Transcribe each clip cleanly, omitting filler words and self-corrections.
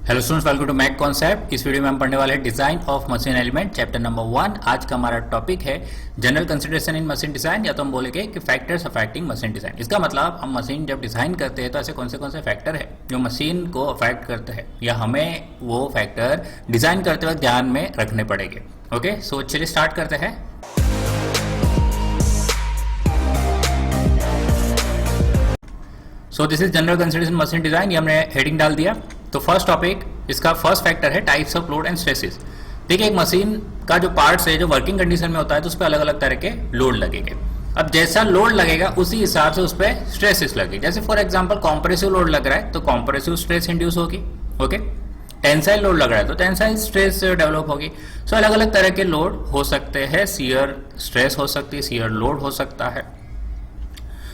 Hello students, welcome to mech concept. इस video में हम पढ़ने वाले हैं design of machine element, chapter number 1। आज का हमारा टॉपिक है general consideration in machine design, या तो हम बोलेंगे कि फैक्टर्स अफेक्टिंग मशीन डिजाइन। इसका मतलब हम मशीन जब डिजाइन करते हैं तो ऐसे कौन से फैक्टर है जो मशीन को अफेक्ट करते हैं, या हमें वो फैक्टर डिजाइन करते वक्त ध्यान में रखने पड़ेंगे। ओके, सो चलिए स्टार्ट करते हैं। So this is general consideration machine design, ये हमने हेडिंग डाल दिया। तो फर्स्ट टॉपिक, इसका फर्स्ट फैक्टर है types of load and stresses. देखिए, एक मशीन का जो पार्ट्स है जो वर्किंग कंडीशन में होता है तो उस पर अलग अलग तरह के लोड लगेंगे। अब जैसा लोड लगेगा उसी हिसाब से उस पर स्ट्रेसेस लगेगी। जैसे फॉर एग्जांपल कॉम्प्रेसिव लोड लग रहा है तो कॉम्प्रेसिव स्ट्रेस इंड्यूस होगी। ओके, टेंसाइल लोड लग रहा है तो टेंसाइल स्ट्रेस डेवलप होगी। सो अलग अलग तरह के लोड हो सकते हैं। शियर स्ट्रेस हो सकती है, शियर लोड हो सकता है।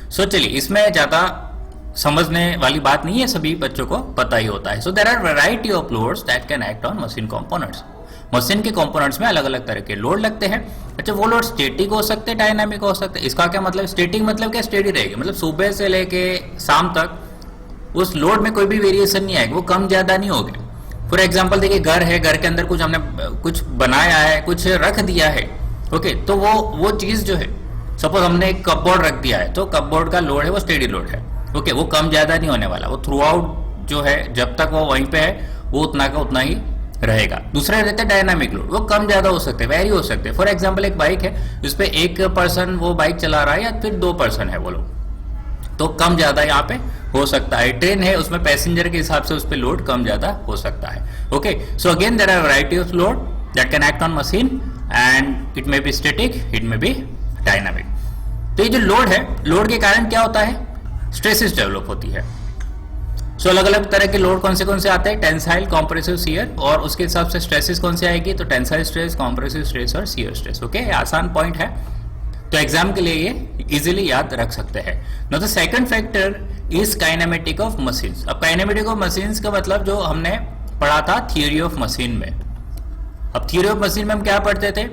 सो चलिए, इसमें ज्यादा समझने वाली बात नहीं है, सभी बच्चों को पता ही होता है। So there are variety of loads that can act on machine components. Machine के कंपोनेंट्स में अलग अलग तरह के लोड लगते हैं। अच्छा, वो लोड स्टैटिक हो सकते हैं, डायनामिक हो सकते हैं। इसका क्या मतलब? स्टैटिक मतलब क्या? स्टेडी रहेगी, मतलब सुबह से लेके शाम तक उस लोड में कोई भी वेरिएशन नहीं आएगा, वो कम ज्यादा नहीं होगा। फॉर एग्जाम्पल देखिए, घर है, घर के अंदर कुछ हमने कुछ बनाया है, कुछ रख दिया है। ओके, तो वो चीज जो है, सपोज हमने एक कपबोर्ड रख दिया है तो कपबोर्ड का लोड है वो स्टेडी लोड है। ओके, वो कम ज्यादा नहीं होने वाला, वो थ्रू आउट जो है जब तक वो वहीं पे है वो उतना का उतना ही रहेगा। दूसरा रहता है डायनामिक लोड, वो कम ज्यादा हो सकते हैं, वेरी हो सकते हैं। फॉर एग्जांपल एक बाइक है, उस पर एक पर्सन वो बाइक चला रहा है या फिर 2 पर्सन है वो लोग, तो कम ज्यादा यहाँ पे हो सकता है। ट्रेन है, उसमें पैसेंजर के हिसाब से उस पर लोड कम ज्यादा हो सकता है। Okay, so again there are variety of load that can act on machine and it may be static, it may be dynamic. तो ये जो लोड है, लोड के कारण क्या होता है? स्ट्रेसेस डेवलप होती है। सो अलग अलग तरह के लोड कौन से आते हैं? टेंसाइल, कॉम्प्रेसिव, शियर, और उसके हिसाब से स्ट्रेसेस कौन से आएगी? तो टेंसाइल स्ट्रेस, कॉम्प्रेसिव स्ट्रेस और शियर स्ट्रेस। ओके, आसान पॉइंट है, तो एग्जाम के लिए ये इजीली याद रख सकते हैं। Now the second factor is kinematic of machines. अब काइनेमेटिक ऑफ मशीन्स का मतलब जो हमने पढ़ा था थियोरी ऑफ मशीन में। अब थियोरी ऑफ मशीन में हम क्या पढ़ते थे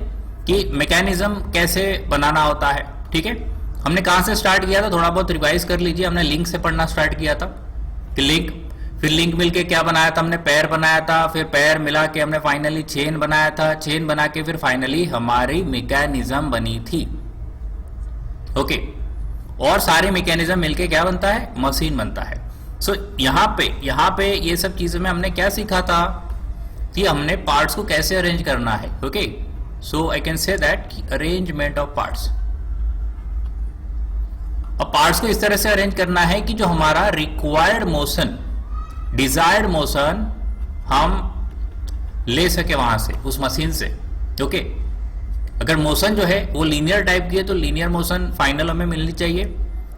कि मैकेनिज्म कैसे बनाना होता है। ठीक है, हमने कहां से स्टार्ट किया था? थोड़ा बहुत रिवाइज कर लीजिए। हमने लिंक से पढ़ना स्टार्ट किया था कि लिंक, फिर लिंक मिलके क्या बनाया था? हमने पैर बनाया था, फिर पैर मिला के हमने फाइनली चेन बनाया था, चेन बना के फिर फाइनली हमारी मैकेनिज्म बनी थी। ओके, और सारे मैकेनिज्म मिलके क्या बनता है? मशीन बनता है। सो यहाँ पे ये सब चीजों में हमने क्या सीखा था कि हमने पार्ट्स को कैसे अरेंज करना है। Okay, so I can say that arrangement of parts. अब पार्ट्स को इस तरह से अरेंज करना है कि जो हमारा रिक्वायर्ड मोशन, डिजायर्ड मोशन हम ले सके वहां से, उस मशीन से। ओके, अगर मोशन जो है वो लीनियर टाइप की है तो लीनियर मोशन फाइनल हमें मिलनी चाहिए,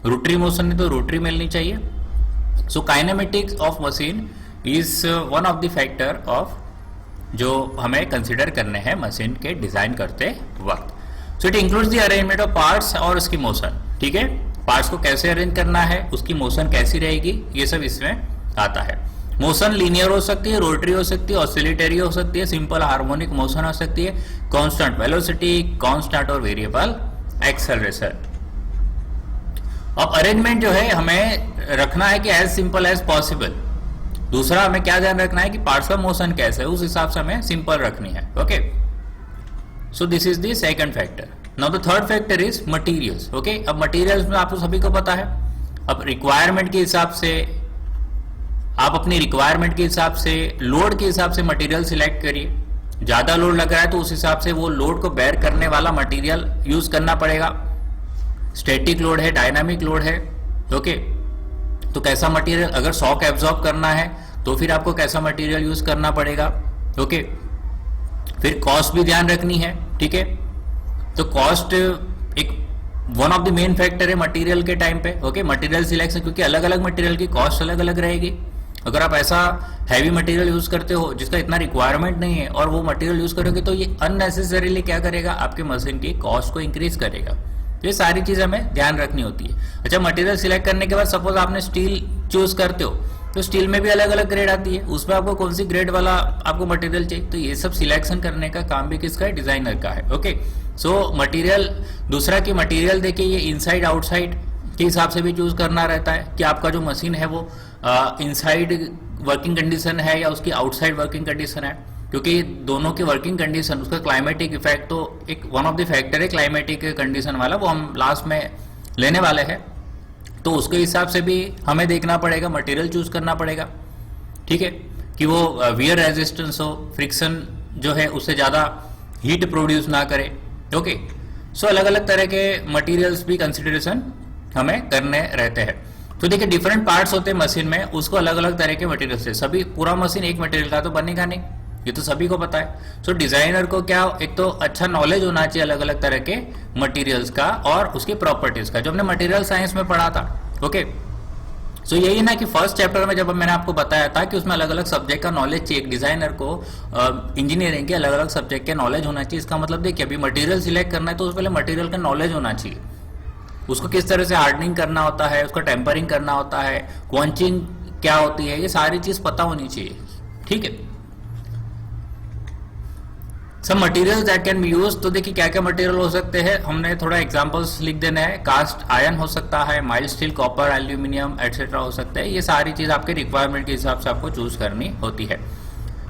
रोटरी मोशन है तो रोटरी मिलनी चाहिए। So kinematics of machine is one of the factor of जो हमें कंसिडर करने हैं मशीन के डिजाइन करते वक्त। So it includes the arrangement of parts और उसकी मोशन। ठीक है, पार्ट्स को कैसे अरेंज करना है, उसकी मोशन कैसी रहेगी, ये सब इसमें आता है। मोशन लीनियर हो सकती है, रोटरी हो सकती है, ऑसिलेटरी हो सकती है, सिंपल हार्मोनिक मोशन हो सकती है, कांस्टेंट वेलोसिटी, कांस्टेंट और वेरिएबल एक्सेलरेशन। अब अरेंजमेंट जो है हमें रखना है कि एज सिंपल एज पॉसिबल। दूसरा हमें क्या ध्यान रखना है कि पार्ट्स का मोशन कैसे है, उस हिसाब से हमें सिंपल रखनी है। Okay, so this is the second factor. Now the third factor is materials. Okay, अब मटेरियल्स में आपको सभी को पता है, अब रिक्वायरमेंट के हिसाब से आप अपनी रिक्वायरमेंट के हिसाब से, लोड के हिसाब से मटेरियल सिलेक्ट करिए। ज्यादा लोड लग रहा है तो उस हिसाब से वो लोड को बेयर करने वाला मटेरियल यूज करना पड़ेगा। स्टैटिक लोड है, डायनामिक लोड है। ओके, तो कैसा मटेरियल, अगर शॉक एब्जॉर्ब करना है तो फिर आपको कैसा मटेरियल यूज करना पड़ेगा। ओके, फिर कॉस्ट भी ध्यान रखनी है। ठीक है, तो कॉस्ट एक one of the main factor है मटेरियल के टाइम पे। ओके, मटेरियल सिलेक्शन, क्योंकि अलग अलग मटेरियल की कॉस्ट अलग अलग रहेगी। अगर आप ऐसा हैवी मटेरियल यूज करते हो जिसका इतना रिक्वायरमेंट नहीं है और वो मटेरियल यूज करोगे तो ये अननेसेसरीली क्या करेगा? आपके मशीन की कॉस्ट को इंक्रीज करेगा। तो ये सारी चीज हमें ध्यान रखनी होती है। अच्छा, मटेरियल सिलेक्ट करने के बाद सपोज आपने स्टील चूज करते हो तो स्टील में भी अलग अलग ग्रेड आती है, उसमें आपको कौन सी ग्रेड वाला आपको मटेरियल चाहिए, तो ये सब सिलेक्शन करने का काम भी किसका है? डिजाइनर का है। ओके, सो मटेरियल, दूसरा कि मटेरियल देखिए ये इनसाइड आउटसाइड के हिसाब से भी चूज करना रहता है कि आपका जो मशीन है वो इनसाइड वर्किंग कंडीशन है या उसकी आउटसाइड वर्किंग कंडीशन है, क्योंकि दोनों की वर्किंग कंडीशन, उसका क्लाइमेटिक इफेक्ट तो एक वन ऑफ द फैक्टर है क्लाइमेटिक कंडीशन वाला, वो हम लास्ट में लेने वाले हैं। तो उसके हिसाब से भी हमें देखना पड़ेगा, मटेरियल चूज करना पड़ेगा, ठीक है, कि वो वियर रेजिस्टेंस हो, फ्रिक्शन जो है उससे ज़्यादा हीट प्रोड्यूस ना करे। ओके, सो अलग अलग तरह के मटेरियल्स भी कंसिडरेशन हमें करने रहते हैं। तो देखिए डिफरेंट पार्ट्स होते हैं मशीन में, उसको अलग अलग तरह के मटेरियल से, सभी पूरा मशीन एक मटेरियल का तो बनेगा नहीं, ये तो सभी को पता है। सो डिजाइनर को क्या, एक तो अच्छा नॉलेज होना चाहिए अलग अलग तरह के मटेरियल्स का और उसकी प्रॉपर्टीज का, जो हमने मटेरियल साइंस में पढ़ा था। ओके, सो यही ना कि फर्स्ट चैप्टर में जब मैंने आपको बताया था कि उसमें अलग अलग सब्जेक्ट का नॉलेज चाहिए, डिजाइनर को इंजीनियरिंग के अलग अलग सब्जेक्ट के नॉलेज होना चाहिए। इसका मतलब देखिए अभी मटेरियल सिलेक्ट करना है तो उससे पहले मटेरियल का नॉलेज होना चाहिए, उसको किस तरह से हार्डनिंग करना होता है, उसका टेम्परिंग करना होता है, क्वॉन्चिंग क्या होती है, ये सारी चीज पता होनी चाहिए, ठीक है। सब material that can be use, तो देखिए क्या क्या मटेरियल हो सकते हैं, हमने थोड़ा एग्जांपल्स लिख देना है। कास्ट आयरन हो सकता है, mild steel, copper, aluminium etcetera हो सकता है। ये सारी चीज आपके रिक्वायरमेंट के हिसाब से आपको चूज करनी होती है।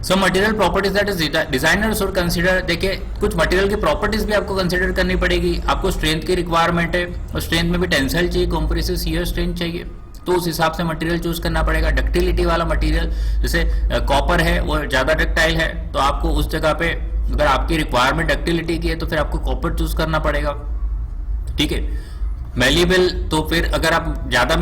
So material properties that is designer should consider, देखिए कुछ मटेरियल की प्रॉपर्टीज भी आपको कंसीडर करनी पड़ेगी। आपको स्ट्रेंथ की रिक्वायरमेंट है, और स्ट्रेंथ में भी टेंसाइल चाहिए, कंप्रेसिव शियर स्ट्रेंथ चाहिए, तो उस हिसाब से मटेरियल चूज करना पड़ेगा। डक्टिलिटी वाला मटेरियल, जैसे कॉपर है वो ज्यादा डक्टाइल है, तो आपको उस जगह पे अगर आपकी रिक्वायरमेंट डक्टिलिटी की है तो फिर आपको कॉपर चूज करना पड़ेगा, ठीक है। मेलिएबल, तो फिर अगर आप ज्यादा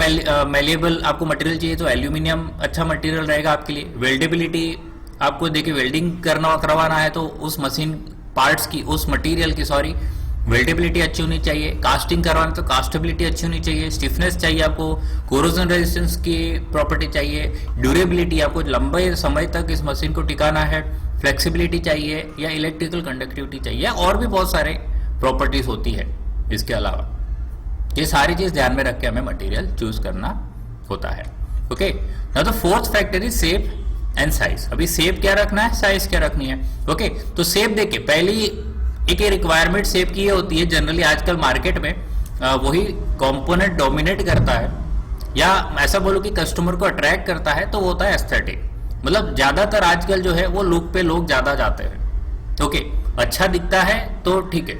मेलिएबल आपको मटेरियल चाहिए तो एल्यूमिनियम अच्छा मटेरियल रहेगा आपके लिए। वेल्डेबिलिटी, आपको देखिए वेल्डिंग करवाना है तो उस मशीन पार्ट्स की, उस मटेरियल की सॉरी, वेल्डेबिलिटी अच्छी होनी चाहिए। कास्टिंग करवाना तो कास्टेबिलिटी अच्छी होनी चाहिए। स्टिफनेस चाहिए आपको, कोरोजन रेजिस्टेंस की प्रॉपर्टी चाहिए, ड्यूरेबिलिटी, आपको लंबे समय तक इस मशीन को टिकाना है, फ्लेक्सिबिलिटी चाहिए, या इलेक्ट्रिकल कंडक्टिविटी चाहिए, और भी बहुत सारे प्रॉपर्टीज होती है इसके अलावा। ये सारी चीज ध्यान में रख के हमें मटेरियल चूज करना होता है। Okay, now the fourth factor is shape and size. अभी शेप क्या रखना है, साइज क्या रखनी है। ओके, तो शेप देखिए, पहली एक रिक्वायरमेंट शेप की ये होती है, जनरली आजकल मार्केट में वही कंपोनेंट डोमिनेट करता है, या ऐसा बोलो कि कस्टमर को अट्रैक्ट करता है, तो वो होता है एस्थेटिक। मतलब ज्यादातर आजकल जो है वो लुक पे लोग ज्यादा जाते हैं। ओके, अच्छा दिखता है तो ठीक है,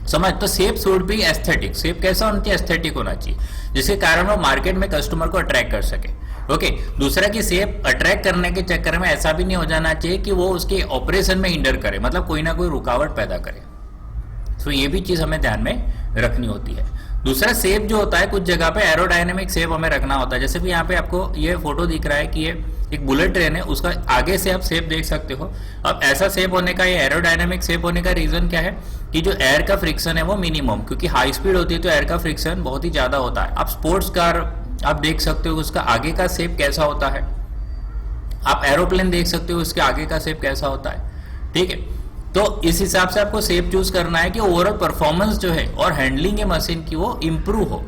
समझ, तो shape should be aesthetic. Shape कैसा होना चाहिए, एस्थेटिक होना चाहिए, जिसके कारण वो मार्केट में कस्टमर को अट्रैक्ट कर सके। ओके, दूसरा कि शेप अट्रैक्ट करने के चक्कर में ऐसा भी नहीं हो जाना चाहिए कि वो उसके ऑपरेशन में हिंडर करे, मतलब कोई ना कोई रुकावट पैदा करे। तो ये भी चीज हमें ध्यान में रखनी होती है। दूसरा शेप जो होता है, कुछ जगह पे एरोडायनेमिक शेप हमें रखना होता है। जैसे कि यहाँ पे आपको ये फोटो दिख रहा है कि ये एक बुलेट ट्रेन है, उसका आगे से आप शेप देख सकते हो। अब ऐसा शेप होने का, ये एरोडायनेमिक शेप होने का रीजन क्या है कि जो एयर का फ्रिक्शन है वो मिनिमम, क्योंकि हाई स्पीड होती है तो एयर का फ्रिक्शन बहुत ही ज्यादा होता है। आप स्पोर्ट्स कार आप देख सकते हो, उसका आगे का शेप कैसा होता है। आप एरोप्लेन देख सकते हो, उसके आगे का शेप कैसा होता है, ठीक है। तो इस हिसाब से आपको शेप चूज करना है कि ओवरऑल परफॉर्मेंस जो है और हैंडलिंग है मशीन की वो इंप्रूव हो,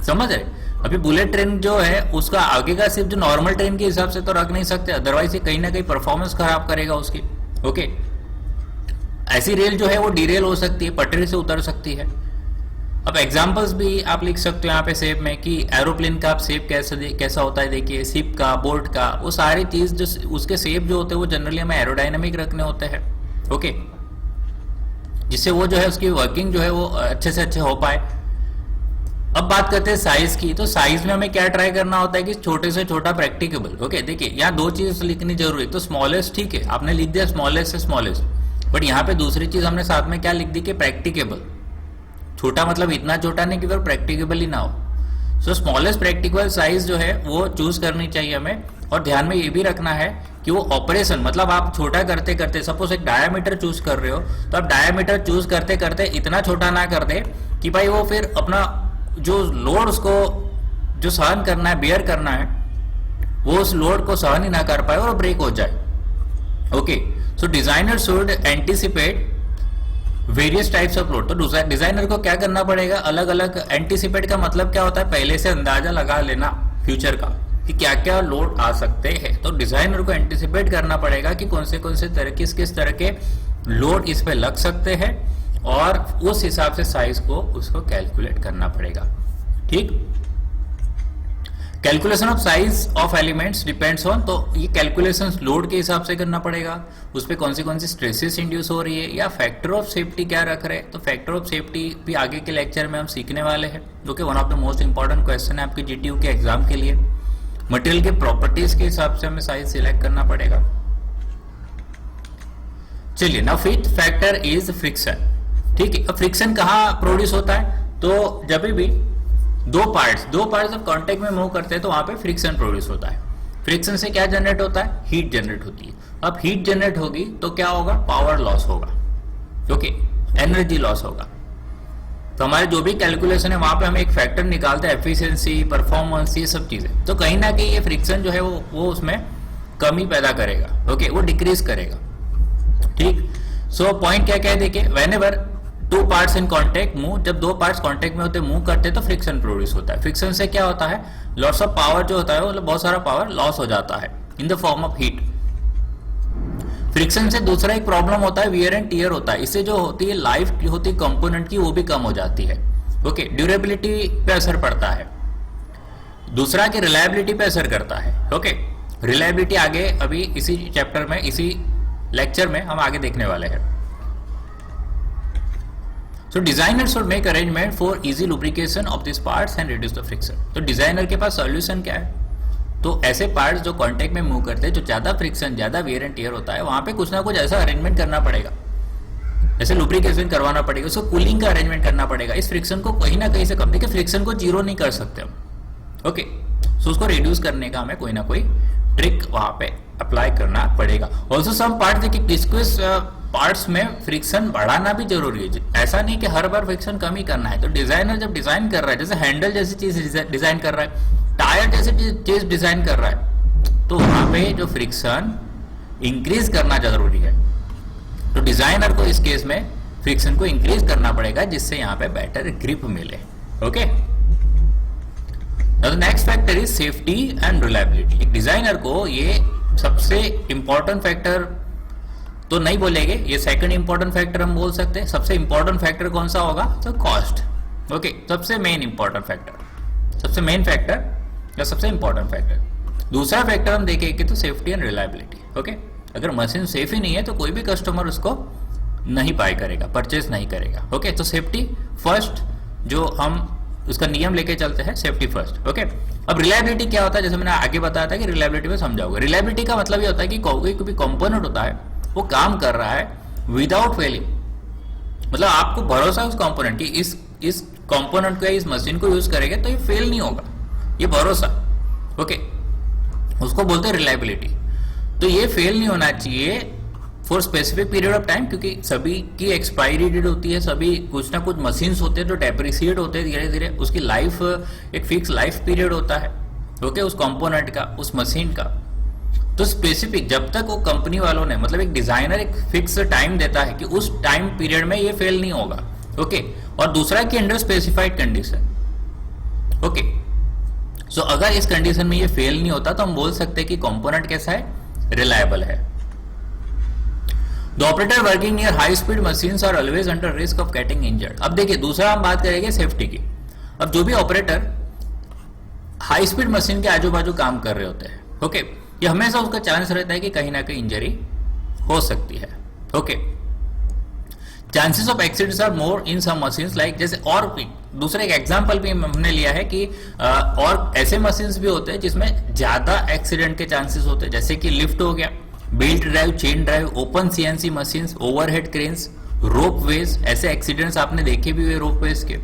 समझ रहे। अभी बुलेट ट्रेन जो है उसका आगे का शेप जो नॉर्मल ट्रेन के हिसाब से तो रख नहीं सकते, अदरवाइज ये कहीं ना कहीं परफॉर्मेंस खराब करेगा उसकी। ओके, ऐसी रेल जो है वो डीरेल हो सकती है, पटरी से उतर सकती है। अब एग्जांपल्स भी आप लिख सकते हो यहाँ पे शेप में कि एरोप्लेन का शेप कैसा होता है, देखिए शिप का, बोट का, वो सारी चीज जो उसके शेप जो होते हैं वो जनरली हमें एरोडायनेमिक रखने होते हैं। ओके, जिससे वो जो है उसकी वर्किंग जो है वो अच्छे से अच्छे हो पाए। अब बात करते हैं साइज की, तो साइज में हमें क्या ट्राई करना होता है कि छोटे से छोटा प्रैक्टिकेबल। ओके, देखिए यहाँ दो चीज लिखनी जरूरी है। तो स्मॉलेस्ट, ठीक है, आपने लिख दिया स्मॉलेस्ट से स्मॉलेस्ट, बट यहाँ पे दूसरी चीज हमने साथ में क्या लिख दी कि प्रैक्टिकेबल। छोटा मतलब इतना छोटा नहीं कि फिर प्रैक्टिकेबल ही ना हो। सो स्मॉलेस्ट प्रैक्टिकल साइज जो है वो चूज करनी चाहिए हमें। और ध्यान में ये भी रखना है कि वो ऑपरेशन, मतलब आप छोटा करते करते, सपोज एक डायामीटर चूज कर रहे हो, तो आप डायामीटर चूज करते करते इतना छोटा ना कर दे कि भाई वो फिर अपना जो लोड उसको जो सहन करना है, बेयर करना है, वो उस लोड को सहन ही ना कर पाए और ब्रेक हो जाए। Okay, so designer should anticipate various types of load. तो डिजाइनर को क्या करना पड़ेगा, अलग अलग, एंटिसिपेट का मतलब क्या होता है, पहले से अंदाजा लगा लेना फ्यूचर का कि क्या क्या लोड आ सकते हैं। तो डिजाइनर को एंटिसिपेट करना पड़ेगा कि कौन से तरह, किस तरह के लोड इस पे लग सकते हैं, और उस हिसाब से साइज को उसको कैलकुलेट करना पड़ेगा, ठीक। Calculation of size of elements depends on, तो ये कैलकुलेशन लोड के हिसाब से करना पड़ेगा, उस पर कौन सी स्ट्रेसेस इंड्यूस हो रही है, या फैक्टर ऑफ सेफ्टी क्या रख रहे हैं। तो फैक्टर ऑफ सेफ्टी भी आगे के लेक्चर में हम सीखने वाले हैं, जो कि one of the most important question है आपके जीटीयू के एग्जाम के लिए। मटेरियल के प्रॉपर्टीज के हिसाब से हमें साइज सिलेक्ट करना पड़ेगा। चलिए, now fifth factor is friction. ठीक है, अब फ्रिक्शन कहाँ प्रोड्यूस होता है, तो जब भी दो पार्ट्स जब कांटेक्ट में मूव करते हैं तो वहां पे फ्रिक्शन प्रोड्यूस होता है। फ्रिक्शन से क्या जनरेट होता है, हीट जनरेट होती है। अब हीट जनरेट होगी तो क्या होगा, पावर लॉस होगा, ओके, एनर्जी लॉस होगा। तो हमारे जो भी कैलकुलेशन है वहां पे हम एक फैक्टर निकालते हैं, एफिशिएंसी, परफॉर्मेंस, ये सब चीजें। तो कहीं ना कहीं ये फ्रिक्शन जो है वो उसमें कमी पैदा करेगा, ओके, वो डिक्रीज करेगा। ठीक, सो पॉइंट क्या क्या है देखिए, whenever two parts in contact move, जब दो पार्ट्स कांटेक्ट में होते मूव करते तो फ्रिक्शन प्रोड्यूस होता है। फ्रिक्शन से क्या होता है, लॉस ऑफ पावर जो होता है, मतलब बहुत सारा पावर लॉस हो जाता है in the form of heat. Friction से दूसरा एक प्रॉब्लम होता है, वियर एंड टियर होता है। इससे जो होती है लाइफ होती है कंपोनेंट की, वो भी कम हो जाती है, ओके, ड्यूरेबिलिटी पे असर पड़ता है। दूसरा की रिलायबिलिटी पे असर करता है, ओके। रिलायबिलिटी आगे अभी इसी चैप्टर में, इसी लेक्चर में हम आगे देखने वाले हैं। So designer should make arrangement for easy lubrication of these parts and reduce the friction. तो डिजाइनर के पास सॉल्यूशन क्या है, तो ऐसे पार्ट्स जो कांटेक्ट में मूव करते हैं, जो ज्यादा फ्रिक्शन, ज्यादा वियर एंड टियर होता है, वहां पे कुछ ना कुछ ऐसा अरेंजमेंट करना पड़ेगा, जैसे लुब्रिकेशन करवाना पड़ेगा, उसको कूलिंग का अरेंजमेंट करना पड़ेगा, इस फ्रिक्शन को कहीं ना कहीं से कम। देखिए, फ्रिक्शन को जीरो नहीं कर सकते हम, ओके, सो उसको रिड्यूस करने का हमें कोई ना कोई ट्रिक वहां पे अप्लाई करना पड़ेगा। ऑल्सो सम पार्ट देखिए, किस पार्ट्स में फ्रिक्शन बढ़ाना भी जरूरी है। ऐसा नहीं कि हर बार फ्रिक्शन कम ही करना है। तो डिजाइनर जब डिजाइन कर रहा है, जैसे हैंडल जैसी चीज डिजाइन कर रहा है, टायर जैसी चीज डिजाइन कर रहा है, तो वहां पे जो फ्रिक्शन इंक्रीज करना जरूरी है। तो डिजाइनर को इस केस में फ्रिक्शन को इंक्रीज करना पड़ेगा, जिससे यहाँ पे बेटर ग्रिप मिले, okay. Next factor is safety and reliability. एक डिजाइनर को ये सबसे इंपॉर्टेंट फैक्टर तो नहीं बोलेंगे, ये सेकंड इंपॉर्टेंट फैक्टर हम बोल सकते हैं। सबसे इंपॉर्टेंट फैक्टर कौन सा होगा, तो कॉस्ट, ओके, सबसे मेन इंपॉर्टेंट फैक्टर, सबसे मेन फैक्टर या सबसे इंपॉर्टेंट फैक्टर। दूसरा फैक्टर हम देखेंगे तो सेफ्टी एंड रिलायबिलिटी, ओके। अगर मशीन सेफ ही नहीं है तो कोई भी कस्टमर उसको नहीं बाय करेगा, परचेज नहीं करेगा, ओके। तो सेफ्टी फर्स्ट, जो हम उसका नियम लेके चलते हैं, सेफ्टी फर्स्ट, ओके। अब रिलायबिलिटी क्या होता है, जैसे मैंने आगे बताया था कि रिलायबिलिटी में समझाऊंगा। रिलायबिलिटी का मतलब ये होता है कि कोई भी कंपोनेंट होता है वो काम कर रहा है विदाउट फेलिंग, मतलब आपको भरोसा है उस कंपोनेंट की, इस कंपोनेंट को, इस मशीन को यूज करेंगे तो ये फेल नहीं होगा, ये भरोसा, ओके, उसको बोलते हैं रिलायबिलिटी। तो ये फेल नहीं होना चाहिए for specific period of time, क्योंकि सभी की एक्सपायरी डेट होती है, सभी कुछ ना कुछ मशीन्स होते हैं जो डेप्रिसिएट होते हैं धीरे धीरे, उसकी लाइफ एक फिक्स लाइफ पीरियड होता है, ओके, उस कंपोनेंट का, उस मशीन का। तो स्पेसिफिक जब तक वो कंपनी वालों ने, मतलब एक डिजाइनर एक फिक्स टाइम देता है कि उस टाइम पीरियड में ये फेल नहीं होगा, ओके। और दूसरा कि अंडर स्पेसिफाइड कंडीशन, ओके। सो अगर इस कंडीशन में ये फेल नहीं होता तो हम बोल सकते हैं कि कंपोनेंट कैसा है, रिलायबल है। The operator working near high speed machines are always under risk of getting injured. अब देखिए, दूसरा हम बात करेंगे सेफ्टी की। अब जो भी ऑपरेटर हाई स्पीड मशीन के आजू बाजू काम कर रहे होते हैं, ओके, ये हमेशा उसका चांस रहता है कि कहीं ना कहीं इंजरी हो सकती है, okay. Chances of accidents are more in some machines like, जैसे और दूसरा एक एग्जांपल भी हमने लिया है कि और ऐसे मशीन्स भी होते हैं जिसमें ज्यादा एक्सीडेंट के चांसेस होते हैं, जैसे कि लिफ्ट हो गया, belt drive, chain drive, open CNC machines, overhead cranes, ropeways. ऐसे एक्सीडेंट्स आपने देखे भी हुए रोप वेज के।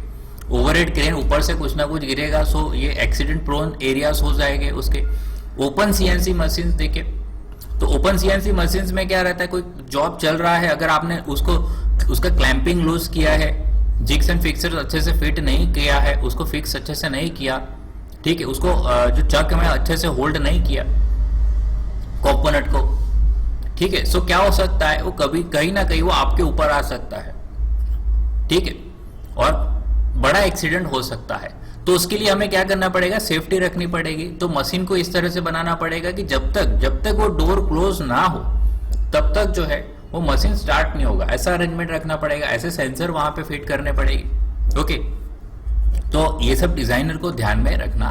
ओवरहेड क्रेन ऊपर से कुछ ना कुछ गिरेगा, सो ये एक्सीडेंट प्रोन एरियाज हो जाएंगे उसके। ओपन सीएनसी मशीन देखिए, तो ओपन सीएनसी मशीन में क्या रहता है, कोई जॉब चल रहा है, अगर आपने उसका क्लैंपिंग लूज किया है, जिग्स एंड फिक्सर अच्छे से फिट नहीं किया है, उसको फिक्स अच्छे से नहीं किया, ठीक है, उसको जो चक में अच्छे से होल्ड नहीं किया कंपोनेंट को, ठीक है, सो क्या हो सकता है, वो कभी कहीं ना कहीं वो आपके ऊपर आ सकता है, ठीक है, और बड़ा एक्सीडेंट हो सकता है। तो उसके लिए हमें क्या करना पड़ेगा, सेफ्टी रखनी पड़ेगी। तो मशीन को इस तरह से बनाना पड़ेगा कि जब तक वो डोर क्लोज ना हो तब तक जो है वो मशीन स्टार्ट नहीं होगा। ऐसा अरेंजमेंट रखना पड़ेगा, ऐसे सेंसर वहां पे फिट करने पड़ेगी, ओके। तो ये सब डिजाइनर को ध्यान में रखना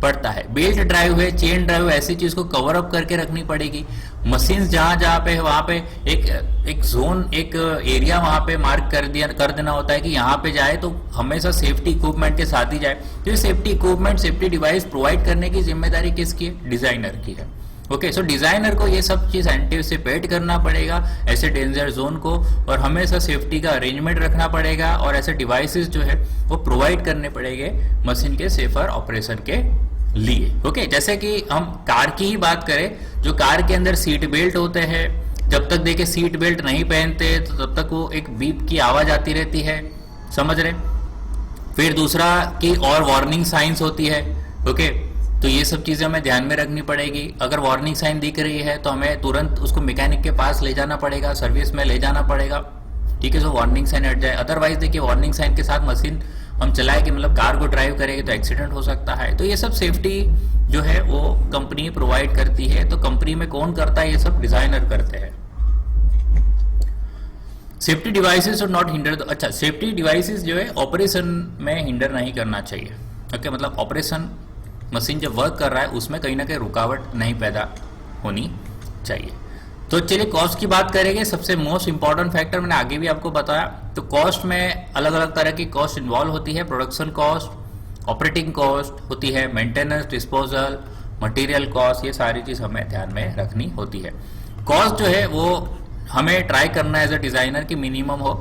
पड़ता है। बेल्ट ड्राइव है, चेन ड्राइव, ऐसी चीज को कवर अप करके रखनी पड़ेगी। मशीन जहां जहां पे है वहां पे एक जोन, एक एरिया वहां पे मार्क कर देना होता है कि यहाँ पे जाए तो हमेशा सेफ्टी इक्विपमेंट के साथ ही जाए। तो ये safety equipment, safety device provide करने की जिम्मेदारी किसकी है? डिजाइनर की है। ओके, सो डिजाइनर को ये सब चीज एंटिसिपेट करना पड़ेगा ऐसे डेंजर जोन को, और हमेशा सेफ्टी का अरेंजमेंट रखना पड़ेगा, और ऐसे डिवाइसेस जो है वो प्रोवाइड करने पड़ेंगे मशीन के सेफर ऑपरेशन के लिए। ओके, जैसे कि हम कार की ही बात करें, जो कार के अंदर सीट बेल्ट होते हैं, जब तक देखिए सीट बेल्ट नहीं पहनते तो तब तक वो एक बीप की आवाज आती रहती है, समझ रहे। फिर दूसरा कि और वार्निंग साइंस होती है। ओके, तो ये सब चीजें हमें ध्यान में रखनी पड़ेगी। अगर वार्निंग साइन दिख रही है तो हमें तुरंत उसको मैकेनिक के पास ले जाना पड़ेगा, सर्विस में ले जाना पड़ेगा, ठीक है, सो वार्निंग साइन हट जाए। अदरवाइज देखिए वार्निंग साइन के साथ मशीन हम चलाए कि मतलब कार को ड्राइव करेंगे तो एक्सीडेंट हो सकता है। तो ये सब सेफ्टी जो है वो कंपनी प्रोवाइड करती है। तो कंपनी में कौन करता है? ये सब डिजाइनर करते हैं। सेफ्टी डिवाइसेस और नॉट हिंडर, अच्छा, सेफ्टी डिवाइसेस जो है ऑपरेशन में हिंडर नहीं करना चाहिए। ओके, मतलब ऑपरेशन मशीन जब वर्क कर रहा है उसमें कहीं ना कहीं रुकावट नहीं पैदा होनी चाहिए। तो चलिए कॉस्ट की बात करेंगे। सबसे मोस्ट इंपॉर्टेंट फैक्टर मैंने आगे भी आपको बताया। तो कॉस्ट में अलग अलग तरह की कॉस्ट इन्वॉल्व होती है। प्रोडक्शन कॉस्ट, ऑपरेटिंग कॉस्ट होती है, मेंटेनेंस, डिस्पोजल, मटेरियल कॉस्ट, ये सारी चीज हमें ध्यान में रखनी होती है। कॉस्ट जो है वो हमें ट्राई करना है एज अ डिजाइनर की मिनिमम हो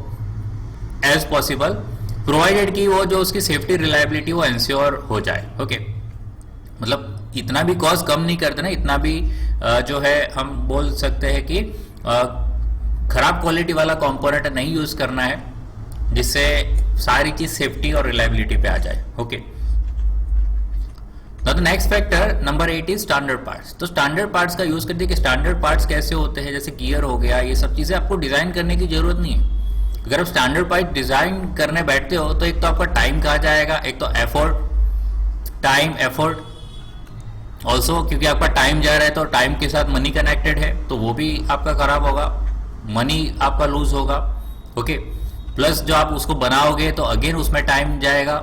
एज पॉसिबल, प्रोवाइडेड कि वो जो उसकी सेफ्टी रिलायबिलिटी वो इंश्योर हो जाए। ओके, मतलब इतना भी कॉस्ट कम नहीं करते ना, इतना भी जो है हम बोल सकते हैं कि खराब क्वालिटी वाला कंपोनेंट नहीं यूज करना है जिससे सारी चीज सेफ्टी और रिलायबिलिटी पे आ जाए। Okay, now the next factor number 8 is standard parts. तो स्टैंडर्ड पार्ट्स का यूज करते हैं कि स्टैंडर्ड पार्ट्स कैसे होते हैं, जैसे गियर हो गया, ये सब चीजें आपको डिजाइन करने की जरूरत नहीं है। अगर आप स्टैंडर्ड पार्ट डिजाइन करने बैठते हो तो एक तो आपका टाइम कहा जाएगा, एक तो एफर्ट, टाइम एफर्ट ऑल्सो, क्योंकि आपका टाइम जा रहा है तो टाइम के साथ मनी कनेक्टेड है तो वो भी आपका खराब होगा, मनी आपका लूज होगा। ओके, प्लस जो आप उसको बनाओगे तो अगेन उसमें टाइम जाएगा,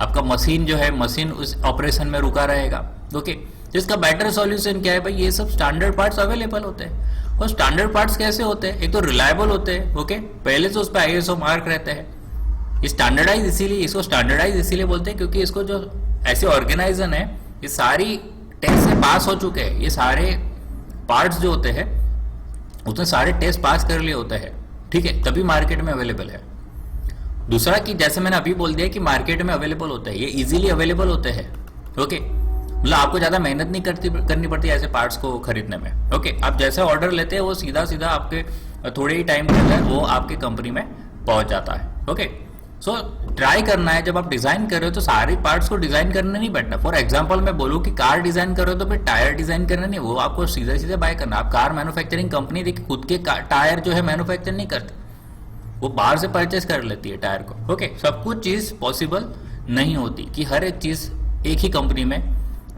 आपका मशीन जो है मशीन उस ऑपरेशन में रुका रहेगा। ओके, तो इसका बेटर सॉल्यूशन क्या है भाई? ये सब स्टैंडर्ड पार्ट्स अवेलेबल होते हैं। और स्टैंडर्ड पार्ट्स कैसे होते हैं? एक तो रिलायबल होते हैं। ओके, पहले से उस पर ISO मार्क रहते हैं। स्टैंडर्डाइज इसीलिए इसको स्टैंडर्डाइज इसीलिए बोलते हैं क्योंकि इसको जो ऐसे ऑर्गेनाइजेशन है ये सारी टेस्ट से पास हो चुके हैं। ये सारे पार्ट्स जो होते हैं उसने सारे टेस्ट पास कर लिए होते हैं, ठीक है, तभी मार्केट में अवेलेबल है। दूसरा कि जैसे मैंने अभी बोल दिया कि मार्केट में अवेलेबल होते हैं, ये इजीली अवेलेबल होते हैं। ओके, मतलब आपको ज्यादा मेहनत नहीं करनी पड़ती ऐसे पार्ट्स को खरीदने में। ओके, आप जैसा ऑर्डर लेते हैं वो सीधा सीधा आपके थोड़े ही टाइम के अंदर वो आपके कंपनी में पहुंच जाता है। ओके, सो ट्राई करना है जब आप डिजाइन कर रहे हो तो सारे पार्ट्स को डिजाइन करने नहीं बैठना। फॉर एग्जांपल मैं बोलूँ कि कार डिजाइन कर रहे हो तो फिर टायर डिजाइन करना नहीं, वो आपको सीधे सीधे बाय करना। आप कार मैन्युफैक्चरिंग कंपनी देखिए खुद के टायर जो है मैन्युफैक्चर नहीं करती, वो बाहर से परचेस कर लेती है टायर को। ओके, सब कुछ चीज पॉसिबल नहीं होती कि हर एक चीज एक ही कंपनी में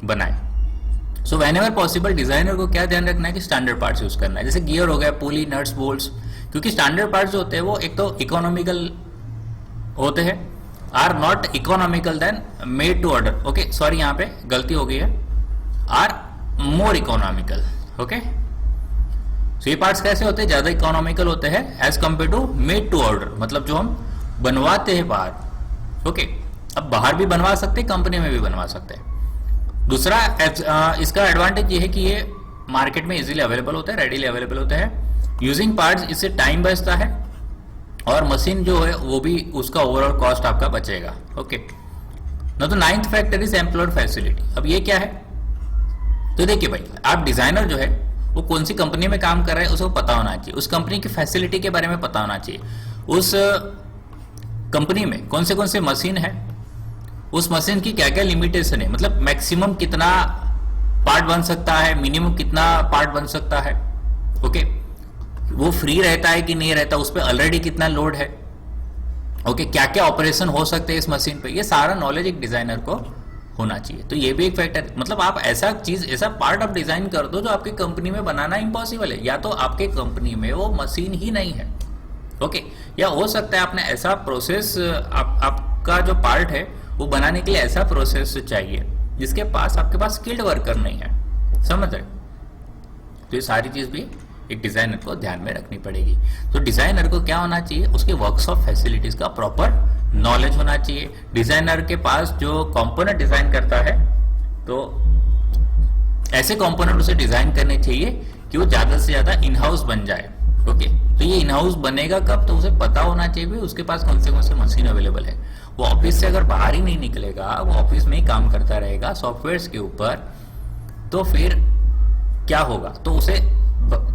बनाए। So when ever possible designer को क्या ध्यान रखना है कि स्टैंडर्ड पार्ट्स यूज करना है। जैसे गियर हो गया, पुली, नट्स, बोल्ट्स, क्योंकि स्टैंडर्ड पार्ट्स जो होते हैं वो एक तो इकोनॉमिकल होते हैं, are not economical than made to order. Okay, sorry यहाँ पे गलती हो गई है, are more economical. Okay, so ये पार्ट्स कैसे होते हैं? ज्यादा इकोनॉमिकल होते हैं as compared to made to order, मतलब जो हम बनवाते हैं बाहर। ओके, अब बाहर भी बनवा सकते हैं, कंपनी में भी बनवा सकते हैं। दूसरा इसका एडवांटेज ये है कि ये मार्केट में इजीली अवेलेबल होता है, रेडीली अवेलेबल होता है। यूजिंग पार्ट्स, इससे टाइम बचता है और मशीन जो है वो भी उसका ओवरऑल कॉस्ट आपका बचेगा। ओके, ना तो 9th factor is employed facility. अब ये क्या है? तो देखिए भाई, आप डिजाइनर जो है वो कौन सी कंपनी में काम कर रहे हैं उसको पता होना चाहिए, उस कंपनी की फैसिलिटी के बारे में पता होना चाहिए, उस कंपनी में कौन से मशीन है, उस मशीन की क्या क्या लिमिटेशन है, मतलब मैक्सिमम कितना पार्ट बन सकता है, मिनिमम कितना पार्ट बन सकता है। ओके, वो फ्री रहता है कि नहीं रहता, उस पर ऑलरेडी कितना लोड है। ओके, क्या क्या ऑपरेशन हो सकते हैं इस मशीन पे, ये सारा नॉलेज एक डिजाइनर को होना चाहिए। तो ये भी एक फैक्टर, मतलब आप ऐसा पार्ट आप डिजाइन कर दो जो आपकी कंपनी में बनाना इम्पॉसिबल है, या तो आपके कंपनी में वो मशीन ही नहीं है। ओके, या हो सकता है आपने ऐसा प्रोसेस, आपका जो पार्ट है वो बनाने के लिए ऐसा प्रोसेस चाहिए जिसके पास आपके पास स्किल्ड वर्कर नहीं है, समझ रहे? तो ये सारी चीज भी एक डिजाइनर को ध्यान में रखनी पड़ेगी। तो डिजाइनर को क्या होना चाहिए, उसके वर्कशॉप फैसिलिटीज का प्रॉपर नॉलेज होना चाहिए। डिजाइनर के पास जो कंपोनेंट डिजाइन करता है तो ऐसे कंपोनेंट उसे डिजाइन करने चाहिए कि वो ज्यादा से ज्यादा इन हाउस बन जाए। ओके, तो ये इन हाउस बनेगा कब, तो उसे पता होना चाहिए भी उसके पास कौन से मशीन अवेलेबल है। वो ऑफिस से अगर बाहर ही नहीं निकलेगा, वो ऑफिस में ही काम करता रहेगा सॉफ्टवेयर के ऊपर, तो फिर क्या होगा, तो उसे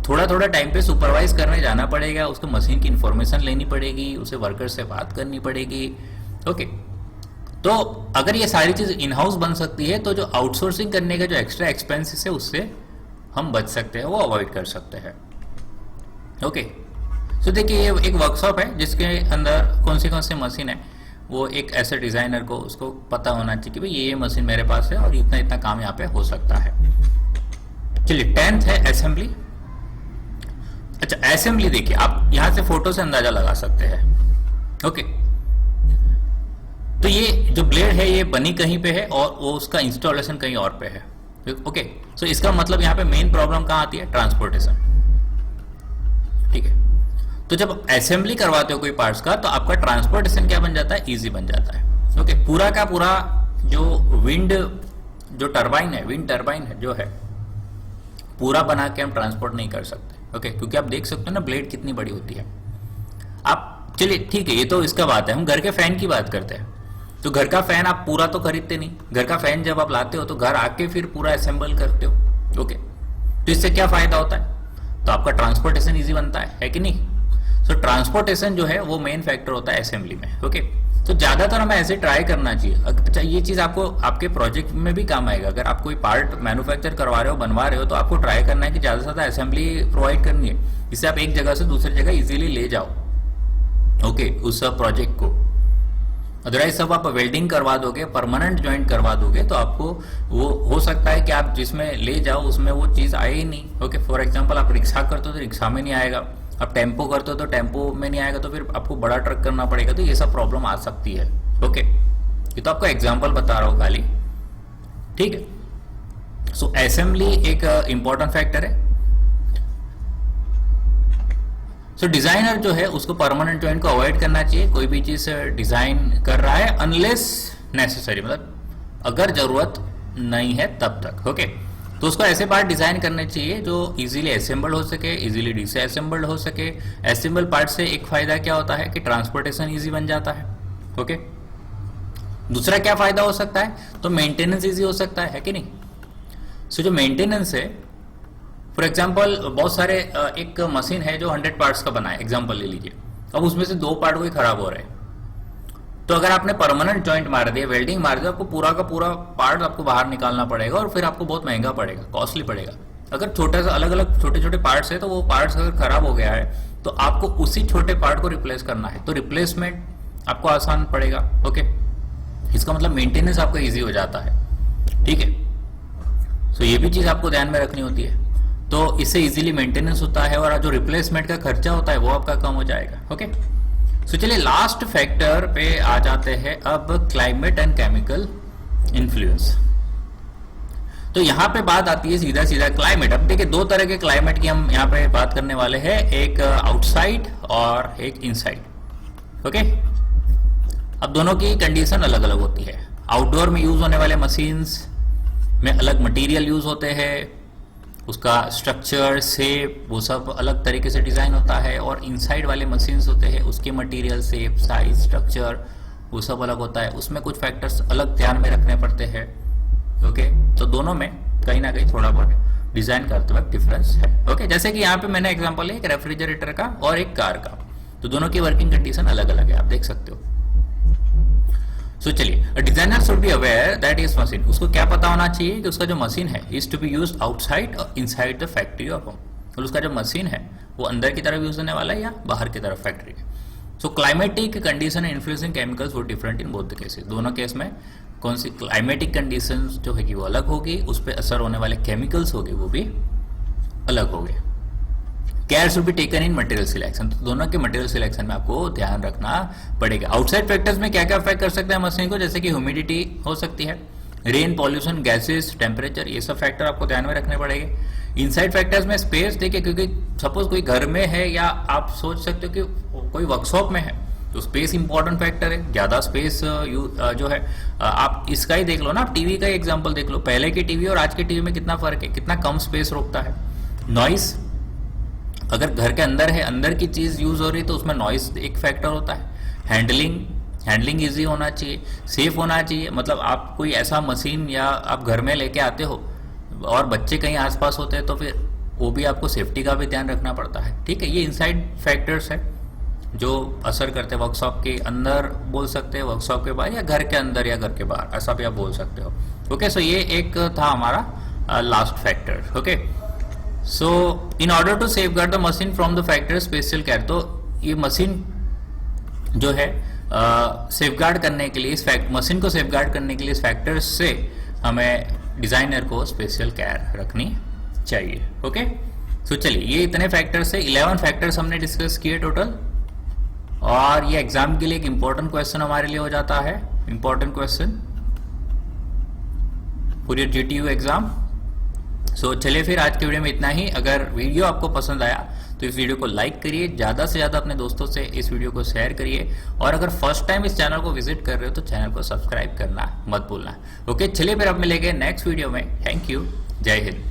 थोड़ा थोड़ा टाइम पे सुपरवाइज करने जाना पड़ेगा, उसको मशीन की इंफॉर्मेशन लेनी पड़ेगी, उसे वर्कर से बात करनी पड़ेगी। ओके, तो अगर ये सारी चीज इन हाउस बन सकती है तो जो आउटसोर्सिंग करने का जो एक्स्ट्रा एक्सपेंसेस है उससे हम बच सकते हैं, वो अवॉइड कर सकते हैं। ओके, तो देखिए ये एक वर्कशॉप है जिसके अंदर कौन सी मशीन है, वो एक ऐसे डिजाइनर को उसको पता होना चाहिए कि भाई ये मशीन मेरे पास है और इतना इतना काम यहाँ पे हो सकता है। चलिए 10th है असेंबली। अच्छा, असेंबली देखिए आप यहां से फोटो से अंदाजा लगा सकते हैं। ओके, तो ये जो ब्लेड है ये बनी कहीं पे है और वो उसका इंस्टॉलेशन कहीं और पे है। ओके, सो इसका मतलब यहाँ पे मेन प्रॉब्लम कहाँ आती है, ट्रांसपोर्टेशन। ठीक है, तो जब असेंबली करवाते हो कोई पार्ट्स का तो आपका ट्रांसपोर्टेशन क्या बन जाता है, इजी बन जाता है। ओके, पूरा का पूरा जो विंड टरबाइन है जो है पूरा बना के हम ट्रांसपोर्ट नहीं कर सकते। ओके, क्योंकि आप देख सकते हो ना ब्लेड कितनी बड़ी होती है। आप चलिए ठीक है, ये तो इसका बात है, हम घर के फैन की बात करते हैं। तो घर का फैन आप पूरा तो खरीदते नहीं, घर का फैन जब आप लाते हो तो घर आके फिर पूरा असेंबल करते हो। ओके, तो इससे क्या फायदा होता है, तो आपका ट्रांसपोर्टेशन इजी बनता है कि नहीं। सो ट्रांसपोर्टेशन जो है वो मेन फैक्टर होता है असेंबली में। ओके, तो ज्यादातर हमें ऐसे ट्राई करना चाहिए। अच्छा, ये चीज आपको आपके प्रोजेक्ट में भी काम आएगा। अगर आप कोई पार्ट मैन्युफैक्चर करवा रहे हो, बनवा रहे हो, तो आपको ट्राई करना है कि ज्यादा से ज्यादा असेंबली प्रोवाइड करनी है, जिससे आप एक जगह से दूसरी जगह इजीली ले जाओ। ओके, उस प्रोजेक्ट को। अदरवाइज सब आप वेल्डिंग करवा दोगे, परमानेंट ज्वाइंट करवा दोगे, तो आपको वो हो सकता है कि आप जिसमें ले जाओ उसमें वो चीज आए ही नहीं। ओके, फॉर एग्जांपल आप रिक्शा करते हो तो रिक्शा में नहीं आएगा, आप टेम्पो करते हो तो टेम्पो में नहीं आएगा, तो फिर आपको बड़ा ट्रक करना पड़ेगा। तो ये सब प्रॉब्लम आ सकती है। ओके, ये तो आपको एग्जांपल बता रहा हूँ खाली। ठीक है, सो असेंबली एक इंपॉर्टेंट फैक्टर है। सो डिजाइनर जो है उसको परमानेंट जॉइंट को अवॉइड करना चाहिए, कोई भी चीज डिजाइन कर रहा है अनलेस नेसेसरी, मतलब अगर जरूरत नहीं है तब तक। ओके, तो उसको ऐसे पार्ट डिजाइन करने चाहिए जो इजीली असेंबल्ड हो सके, इजीली डिसअसेंबल्ड हो सके। असेंबल पार्ट से एक फायदा क्या होता है कि ट्रांसपोर्टेशन इजी बन जाता है। ओके, दूसरा क्या फायदा हो सकता है, तो मेंटेनेंस इजी हो सकता है कि नहीं। सो जो मेंटेनेंस है, फॉर एग्जाम्पल बहुत सारे एक मशीन है जो 100 पार्ट्स का बना है, एग्जाम्पल ले लीजिए। अब उसमें से 2 पार्ट कोई खराब हो रहे हैं, तो अगर आपने परमानेंट जॉइंट मार दिया, वेल्डिंग मार दिया, आपको पूरा का पूरा पार्ट आपको बाहर निकालना पड़ेगा और फिर आपको बहुत महंगा पड़ेगा, कॉस्टली पड़ेगा। अगर छोटा सा अलग अलग छोटे छोटे पार्ट्स है तो वो पार्ट्स अगर खराब हो गया है तो आपको उसी छोटे पार्ट को रिप्लेस करना है, तो रिप्लेसमेंट आपको आसान पड़ेगा। ओके, इसका मतलब मेंटेनेंस आपका ईजी हो जाता है। ठीक है, सो ये भी चीज आपको ध्यान में रखनी होती है। तो इससे इजीली मेंटेनेंस होता है और जो रिप्लेसमेंट का खर्चा होता है वो आपका कम हो जाएगा। ओके, सो चलिए लास्ट फैक्टर पे आ जाते हैं अब, क्लाइमेट एंड केमिकल इन्फ्लुएंस। तो यहाँ पे बात आती है सीधा सीधा क्लाइमेट। अब देखिए 2 तरह के क्लाइमेट की हम यहाँ पे बात करने वाले हैं, एक आउटसाइड और एक इनसाइड। ओके, अब दोनों की कंडीशन अलग अलग होती है। आउटडोर में यूज होने वाले मशीन्स में अलग मटेरियल यूज होते हैं, उसका स्ट्रक्चर, शेप, वो सब अलग तरीके से डिजाइन होता है। और इनसाइड वाले मशीन्स होते हैं, उसके मटेरियल, शेप, साइज, स्ट्रक्चर वो सब अलग होता है, उसमें कुछ फैक्टर्स अलग ध्यान में रखने पड़ते हैं। ओके, तो दोनों में कहीं ना कहीं थोड़ा बहुत डिजाइन करते वक्त डिफरेंस है। ओके, जैसे कि यहाँ पे मैंने एग्जांपल लिया एक रेफ्रिजरेटर का और एक कार का, तो दोनों की वर्किंग कंडीशन अलग अलग है, आप देख सकते हो। सो चलिए, designer should be aware that is machine, उसको क्या पता होना चाहिए कि उसका जो मशीन है is to be use outside और इनसाइड द फैक्ट्री और होम, और उसका जो मशीन है वो अंदर की तरफ यूज होने वाला है या बाहर की तरफ फैक्ट्री है। सो क्लाइमेटिक कंडीशन इन्फ्लुएंसिंग केमिकल्स वो different in both the cases. दोनों केस में कौन सी क्लाइमेटिक कंडीशन जो है कि वो अलग होगी, उस पर असर होने वाले केमिकल्स होंगे वो भी अलग होंगे। Care should be taken in material selection, तो दोनों के मटेरियल सिलेक्शन में आपको ध्यान रखना पड़ेगा। आउटसाइड फैक्टर्स में क्या क्या अफेक्ट कर सकते हैं मशीन को, जैसे कि ह्यूमिडिटी हो सकती है, रेन, पॉल्यूशन, गैसेस, टेम्परेचर, ये सब फैक्टर आपको ध्यान में रखने पड़ेंगे। इनसाइड फैक्टर्स में स्पेस देखिए, क्योंकि सपोज कोई घर में है या आप सोच सकते हो कि कोई वर्कशॉप में है तो स्पेस इंपॉर्टेंट फैक्टर है, ज़्यादा स्पेस जो है आप इसका ही देख लो ना, आप टीवी का ही एग्जांपल देख लो, पहले की टीवी और आज की टीवी में कितना फर्क है, कितना कम स्पेस रोकता है। नॉइस, अगर घर के अंदर है, अंदर की चीज़ यूज़ हो रही है तो उसमें नॉइस एक फैक्टर होता है। हैंडलिंग ईजी होना चाहिए, सेफ होना चाहिए, मतलब आप कोई ऐसा मशीन या आप घर में लेके आते हो और बच्चे कहीं आसपास होते हैं तो फिर वो भी आपको सेफ्टी का भी ध्यान रखना पड़ता है। ठीक है, ये इनसाइड फैक्टर्स है जो असर करते हैं। वर्कशॉप के अंदर बोल सकते हैं, वर्कशॉप के बाहर, या घर के अंदर या घर के बाहर, ऐसा भी आप बोल सकते हो। ओके, सो ये एक था हमारा last factor. Okay, so in order to safeguard the machine from the factor special care, तो ये मशीन जो है सेफगार्ड करने के लिए, इस मशीन को सेफगार्ड करने के लिए इस फैक्टर्स से हमें डिजाइनर को स्पेशल केयर रखनी चाहिए। ओके, सो चलिए, ये इतने फैक्टर्स है, 11 फैक्टर्स हमने डिस्कस किए टोटल, और ये एग्जाम के लिए एक इंपॉर्टेंट क्वेश्चन हमारे लिए हो जाता है, important question for your GTU exam. So चलिए फिर आज के वीडियो में इतना ही। अगर वीडियो आपको पसंद आया तो इस वीडियो को लाइक करिए, ज़्यादा से ज़्यादा अपने दोस्तों से इस वीडियो को शेयर करिए, और अगर फर्स्ट टाइम इस चैनल को विजिट कर रहे हो तो चैनल को सब्सक्राइब करना मत भूलना। ओके, चलिए फिर अब मिलेंगे नेक्स्ट वीडियो में। थैंक यू, जय हिंद।